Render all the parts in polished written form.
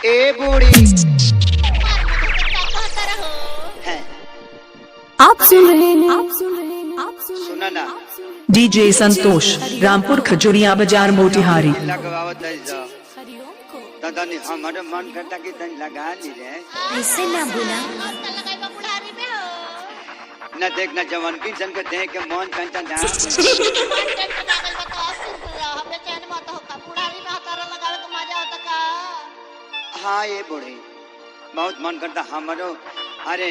ए बूढ़ी आप सुन रहे हैं सुना ना डीजे संतोष रामपुर खजुरिया बाजार मोतिहारी। लगवावत है जो दादा ने हमारे मन करता कि तन लगा ली रे ऐसे ना बोला। न देख न जवान की जन के देख के मन कंचा ना हाँ ये बूढ़ी बहुत मन करता हमारो अरे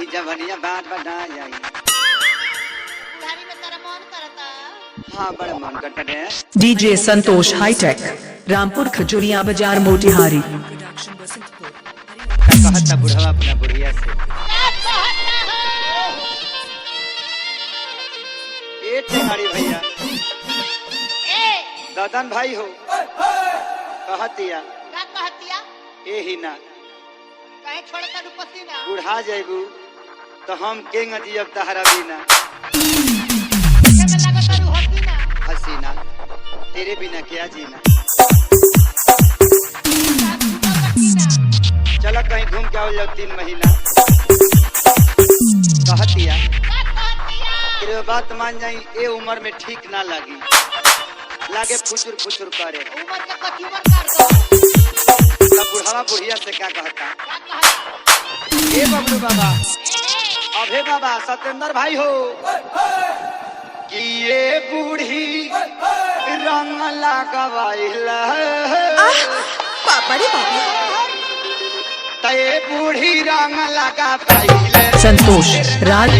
ई जवानिया बात बढ़ा जाई हाँ बड़ा मन करता रे। डीजे संतोष हाईटेक रामपुर खजुरिया बाजार मोतिहारी। कहता बुढ़वा अपना बुढ़िया से ए टेहारी भैया ददन भाई हो कहतिया ए ही ना बुढ़ा जाइबू तो हम केंग जियब तहरा बिना हसीना तेरे बिना क्या जीना। चलो कहीं घूम के आओ जाओ 3 महीना कहतिया तेरे बात मान जाई ए उम्र में ठीक ना लगी लागे फुचुर फुचुर करे तब बुढ़ावा बुढ़िया से क्या कहता ए बबलू बाबा अभे बाबा सत्येंद्र भाई हो कि ये बूढ़ी रंग लगवाइला पापा रे पापा ते बूढ़ी रंग लगा पाइले संतोष राज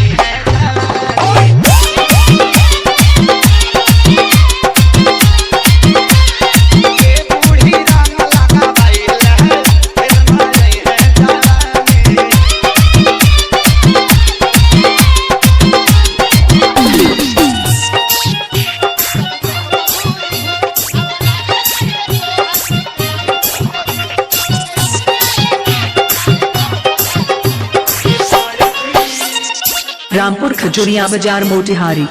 रामपुर खजुरिया बाजार मोतिहारी।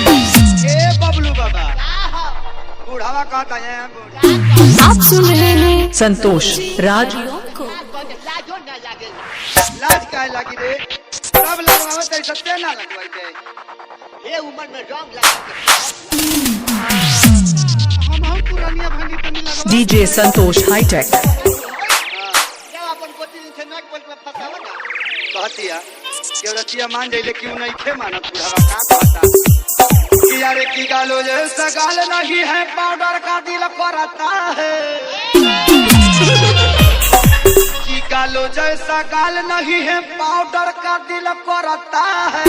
बबलू बाबा बुढ़ावा कहता है आप सुन रहे हैं संतोष राज लाज काहे लगी रे सब लगवावत है सत्य ना लगवाई दे ये उम्र में रंग लगा हम पुरानिया भांडी तनी लगवा डीजे संतोष हाईटेक क्या अपन कोटी दिन से नाक बोल के फसावा ना कहतिया के रतिया मान जाइले क्यों नहीं खे मानत बुढ़ावा का कहता कि यार की गालो जैसा गाल नहीं है पाउडर का दिल करता है की गालो जैसा गाल नहीं है पाउडर का दिल करता है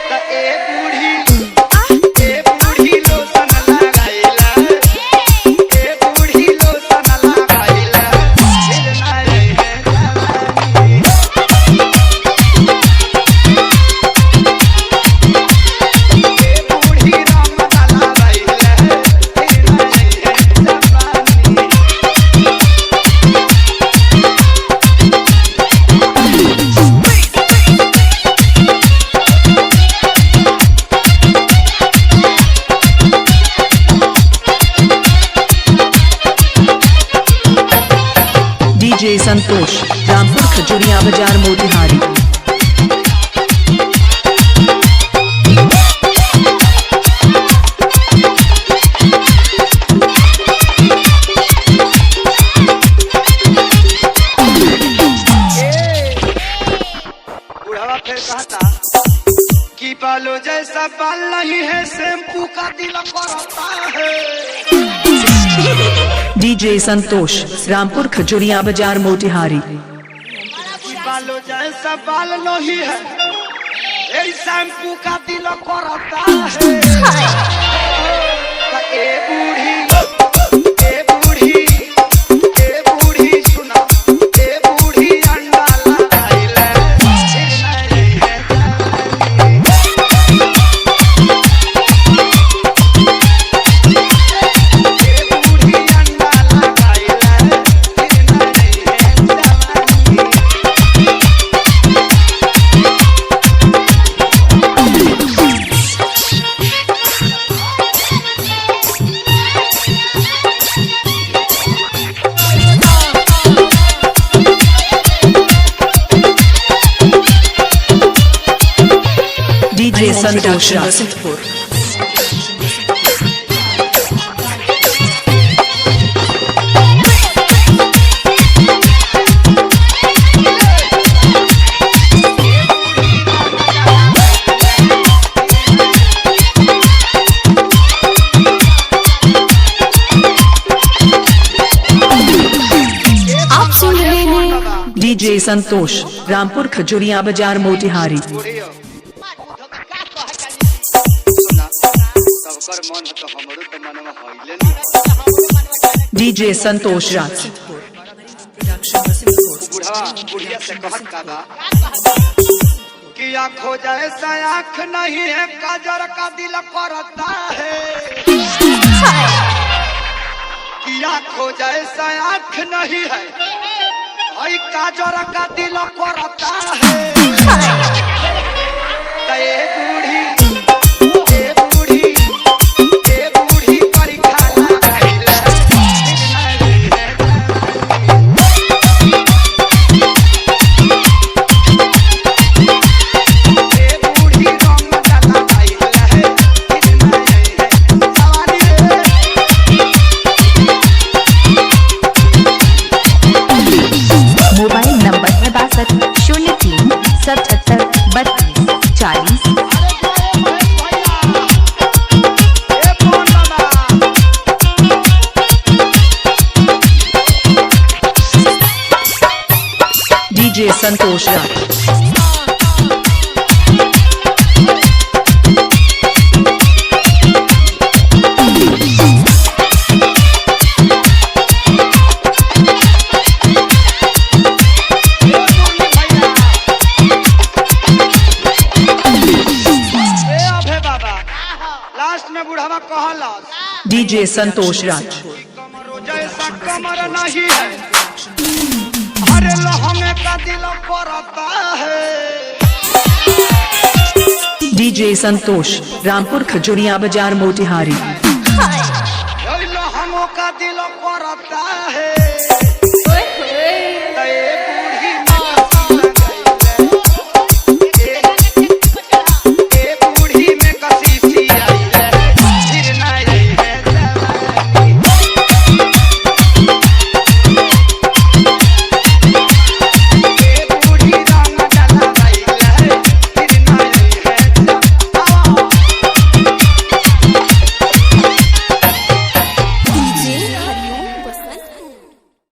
तो ए बूढ़ी लोशन लगाइला ए बूढ़ी लोशन लगाइला फिर ना रहे जवानी ए बूढ़ी रंग लगाइला फिर ना रहे जवानी। डीजे संतोष रामपुर खजुरिया बाजार मोतिहारी। बुढ़ावा फिर कहता कि बालों जैसा बाल नहीं है शैम्पू का दिल करता है डीजे संतोष रामपुर खजुरिया बाजार मोतिहारी। कि बालों जैसा बाल नहीं है ए शैम्पू का दिल करता है तो ए बूढ़ी सुना ए बूढ़ी अंडा लगाइले फिर ना रहे जवानी। ए बूढ़ी अंडा संतोष नरसिंहपुर। आप सुन रहे हैं डीजे संतोष रामपुर खजूरिया बाजार मोतिहारी। बुढ़ियो सुना सबकर मन तो हमरो तो मनवा होइले नहीं। डीजे संतोष राज बुढ़वा बुढ़िया से कहत का बा कि आँखों जैसा आँख नहीं है काजर का दिल करता है कि आँखों जैसा आँख नहीं है भाई काजर का दिल करता है ते बूढ़ी परीक्षा लगाइले मोबाइल नंबर 6203 77 32 40। डीजे संतोष राज लास्ट में बुढ़ावा कहला डीजे संतोष राज कमरो जैसा कमर नहीं है अरे लहंगे का दिल करता है डीजे संतोष रामपुर खजूरिया बाजार मोतिहारी। लहंगों का दिल करता है